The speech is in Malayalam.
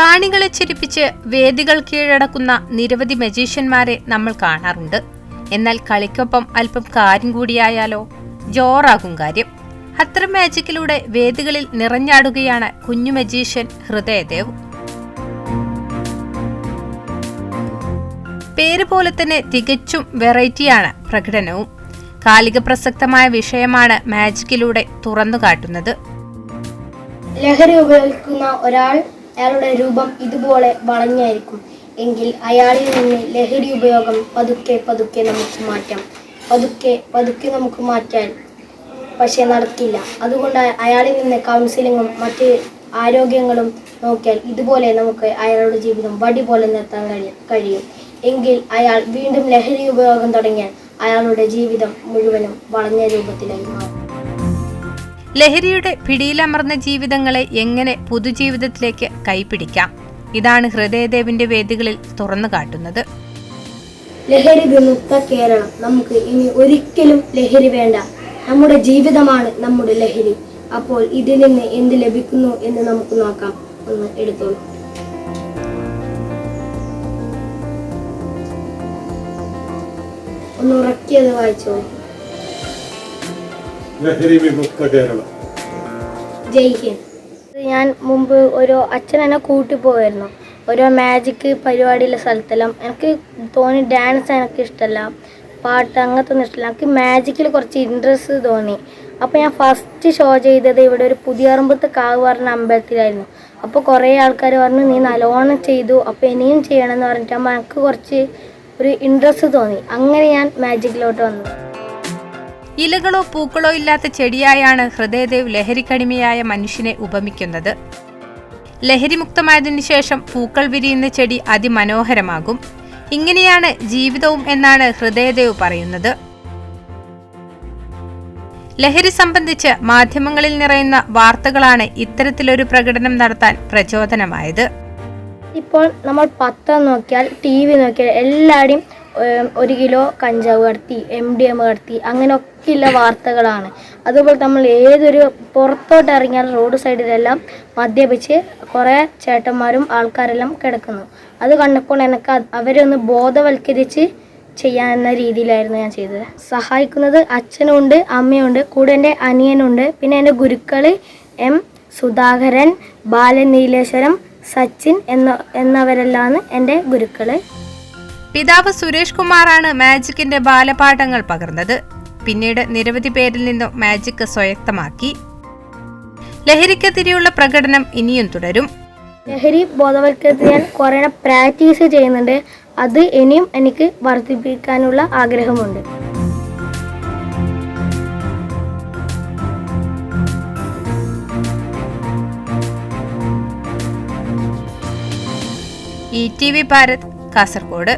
കാണികളെ ചിരിപ്പിച്ച് വേദികൾ കീഴടക്കുന്ന നിരവധി മജീഷ്യന്മാരെ നമ്മൾ കാണാറുണ്ട്. എന്നാൽ കളിക്കൊപ്പം അല്പം കാര്യം കൂടിയായാലോ ജോറാകും കാര്യം. അത്തരം മാജിക്കിലൂടെ വേദികളിൽ നിറഞ്ഞാടുകയാണ് കുഞ്ഞു മജീഷ്യൻ ഹൃദയദേവ്. പേര് പോലെ തന്നെ തികച്ചും വെറൈറ്റിയാണ് പ്രകടനവും. കാലിക പ്രസക്തമായ വിഷയമാണ് മാജിക്കിലൂടെ തുറന്നു കാട്ടുന്നത്. ലഹരി ഉപയോഗിക്കുന്ന അയാളുടെ രൂപം ഇതുപോലെ വളഞ്ഞായിരിക്കും എങ്കിൽ അയാളിൽ നിന്ന് ലഹരി ഉപയോഗം പതുക്കെ പതുക്കെ നമുക്ക് മാറ്റാം. പതുക്കെ നമുക്ക് മാറ്റാൻ പക്ഷെ നടക്കില്ല. അതുകൊണ്ട് അയാളിൽ നിന്ന് കൗൺസിലിങ്ങും മറ്റ് ആരോഗ്യങ്ങളും നോക്കിയാൽ ഇതുപോലെ നമുക്ക് അയാളുടെ ജീവിതം വടി പോലെ നിർത്താൻ കഴിയും. എങ്കിൽ അയാൾ വീണ്ടും ലഹരി ഉപയോഗം തുടങ്ങിയാൽ അയാളുടെ ജീവിതം മുഴുവനും വളഞ്ഞ രൂപത്തിലായി മാറും. ലഹരിയുടെ പിടിയിലമർന്ന ജീവിതങ്ങളെ എങ്ങനെ പുതുജീവിതത്തിലേക്ക് കൈപിടിക്കാം? ഇതാണ് ഹൃദയദേവിന്റെ വേദികളിൽ തുറന്നു കാട്ടുന്നത്. ലഹരി വിമുക്ത കേരളം. നമുക്ക് ഇനി ഒരിക്കലും ലഹരി വേണ്ട. നമ്മുടെ ജീവിതമാണ് നമ്മുടെ ലഹരി. അപ്പോൾ ഇതിൽ നിന്ന് എന്ത് ലഭിക്കുന്നു എന്ന് നമുക്ക് നോക്കാം. ഒന്ന് എടുത്തോളൂ. ഒന്ന് ഉറക്കിയത് വായിച്ചോളൂ. ലഹരി വിമുക്ത കേരളം. ജയ് ഹിന്ദ്. ഞാൻ മുമ്പ് ഒരു അച്ഛൻ എന്നെ കൂട്ടിപ്പോയിരുന്നു ഓരോ മാജിക് പരിപാടിയുള്ള സ്ഥലത്തെല്ലാം. എനിക്ക് തോന്നി ഡാൻസ് എനിക്ക് ഇഷ്ടമല്ല, പാട്ട് അങ്ങനത്തെ ഒന്നും ഇഷ്ടമല്ല. എനിക്ക് മാജിക്കിൽ കുറച്ച് ഇൻട്രസ്റ്റ് തോന്നി. അപ്പോൾ ഞാൻ ഫസ്റ്റ് ഷോ ചെയ്തത് ഇവിടെ ഒരു പുതിയറമ്പത്ത് കാവ് പറഞ്ഞ അമ്പലത്തിലായിരുന്നു. അപ്പോൾ കുറേ ആൾക്കാർ പറഞ്ഞു നീ നല്ലോണം ചെയ്തു, അപ്പോൾ ഇനിയും ചെയ്യണമെന്ന് പറഞ്ഞിട്ടാകുമ്പോൾ എനിക്ക് കുറച്ച് ഒരു ഇൻട്രസ്റ്റ് തോന്നി. അങ്ങനെ ഞാൻ മാജിക്കിലോട്ട് വന്നു. ഇലകളോ പൂക്കളോ ഇല്ലാത്ത ചെടിയായാണ് ഹൃദയദേവ് ലഹരിക്കടിമയായ മനുഷ്യനെ ഉപമിക്കുന്നത്. ലഹരിമുക്തമായതിനു ശേഷം പൂക്കൾ വിരിയുന്ന ചെടി അതിമനോഹരമാകും. ഇങ്ങനെയാണ് ജീവിതവും എന്നാണ് ഹൃദയദേവ് പറയുന്നത്. ലഹരി സംബന്ധിച്ച് മാധ്യമങ്ങളിൽ നിറയുന്ന വാർത്തകളാണ് ഇത്തരത്തിലൊരു പ്രകടനം നടത്താൻ പ്രചോദനമായത്. ഇപ്പോൾ നമ്മൾ പത്രം നോക്കിയാൽ, TV നോക്കിയാൽ എല്ലാവരുടെയും 1 കിലോ കഞ്ചാവ് കടത്തി, MDM കടത്തി, അങ്ങനെയൊക്കെയുള്ള വാർത്തകളാണ്. അതുപോലെ നമ്മൾ ഏതൊരു പുറത്തോട്ട് ഇറങ്ങിയാൽ റോഡ് സൈഡിലെല്ലാം മദ്യപിച്ച് കുറേ ചേട്ടന്മാരും ആൾക്കാരെല്ലാം കിടക്കുന്നു. അത് കണ്ടപ്പോൾ എനിക്ക് അവരെ ഒന്ന് ബോധവൽക്കരിച്ച് ചെയ്യാനെന്ന രീതിയിലായിരുന്നു ഞാൻ ചെയ്തത്. സഹായിക്കുന്നത് അച്ഛനുണ്ട്, അമ്മയുണ്ട്, കൂടെ എൻ്റെ അനിയനുണ്ട്, പിന്നെ എൻ്റെ ഗുരുക്കൾ M സുധാകരൻ, ബാലനീലേശ്വരം, സച്ചിൻ എന്നവരെല്ലാം എൻ്റെ ഗുരുക്കൾ. പിതാവ് സുരേഷ് കുമാറാണ് മാജിക്കിന്റെ ബാലപാഠങ്ങൾ പകർന്നത്. പിന്നീട് നിരവധി പേരിൽ നിന്നും മാജിക് സ്വായത്തമാക്കി. ലഹരിക്കെതിരെയുള്ള പ്രകടനം ഇനിയും തുടരും. ലഹരി ബോധവൽക്കരണത്തിന് ഞാൻ കുറേ പ്രാക്ടീസ് ചെയ്യുന്നുണ്ട്. അത് ഇനിയും എനിക്ക് വർദ്ധിപ്പിക്കാനുള്ള ആഗ്രഹമുണ്ട്. ETV ഭാരത്, കാസർഗോഡ്.